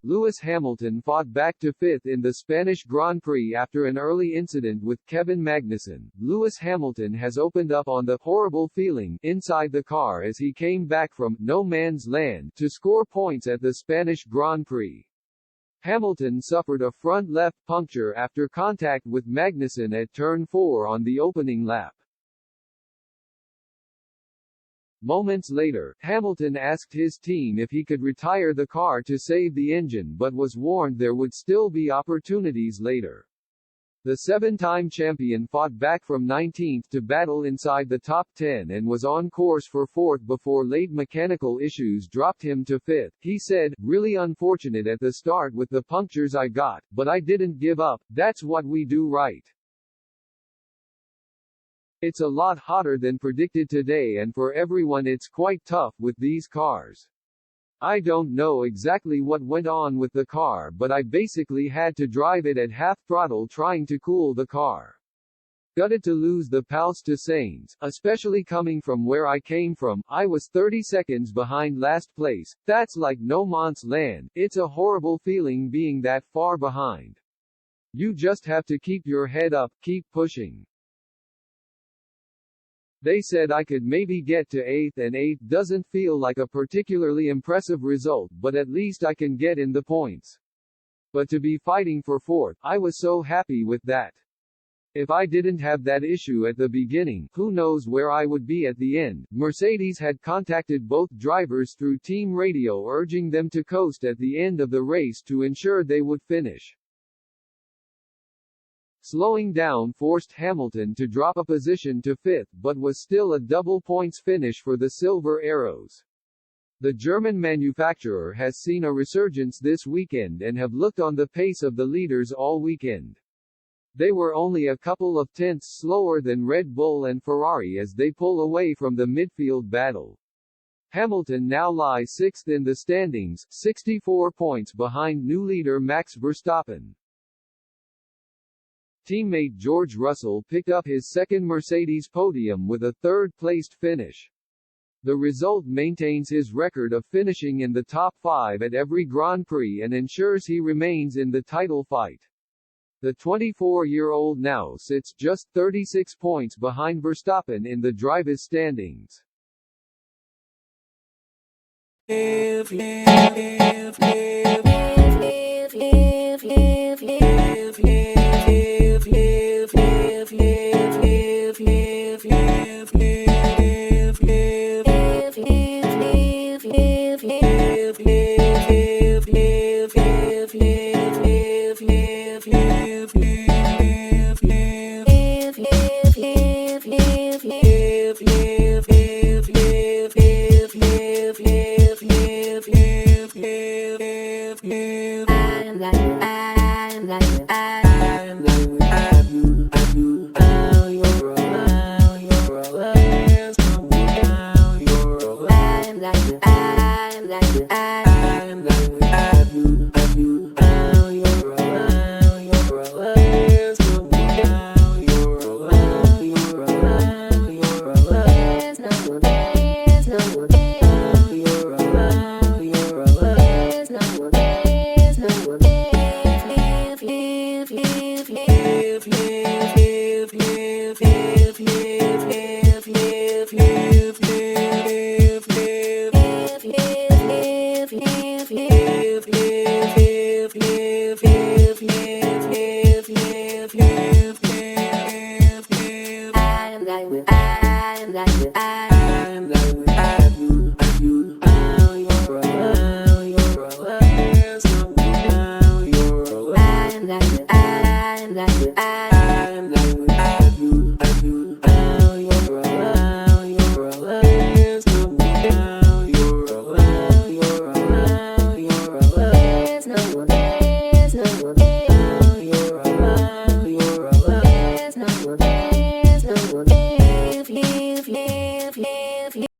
Lewis Hamilton fought back to fifth in the Spanish Grand Prix after an early incident with Kevin Magnussen. Lewis Hamilton has opened up on the horrible feeling inside the car as he came back from no man's land to score points at the Spanish Grand Prix. Hamilton suffered a front left puncture after contact with Magnussen at turn 4 on the opening lap. Moments later, Hamilton asked his team if he could retire the car to save the engine but was warned there would still be opportunities later. The seven-time champion fought back from 19th to battle inside the top 10 and was on course for 4th before late mechanical issues dropped him to 5th. He said, "Really unfortunate at the start with the punctures I got, but I didn't give up, that's what we do right. It's a lot hotter than predicted today and for everyone it's quite tough with these cars. I don't know exactly what went on with the car but I basically had to drive it at half throttle trying to cool the car. Gutted to lose the Pals to Sainz, especially coming from where I came from. I was 30 seconds behind last place, that's like no man's land, it's a horrible feeling being that far behind. You just have to keep your head up, keep pushing. They said I could maybe get to 8th and 8th doesn't feel like a particularly impressive result but at least I can get in the points. But to be fighting for 4th, I was so happy with that. If I didn't have that issue at the beginning, who knows where I would be at the end." Mercedes had contacted both drivers through team radio urging them to coast at the end of the race to ensure they would finish. Slowing down forced Hamilton to drop a position to 5th but was still a double points finish for the Silver Arrows. The German manufacturer has seen a resurgence this weekend and have looked on the pace of the leaders all weekend. They were only a couple of tenths slower than Red Bull and Ferrari as they pull away from the midfield battle. Hamilton now lies 6th in the standings, 64 points behind new leader Max Verstappen. Teammate George Russell picked up his second Mercedes podium with a third-placed finish. The result maintains his record of finishing in the top 5 at every Grand Prix and ensures he remains in the title fight. The 24-year-old now sits just 36 points behind Verstappen in the drivers' standings. I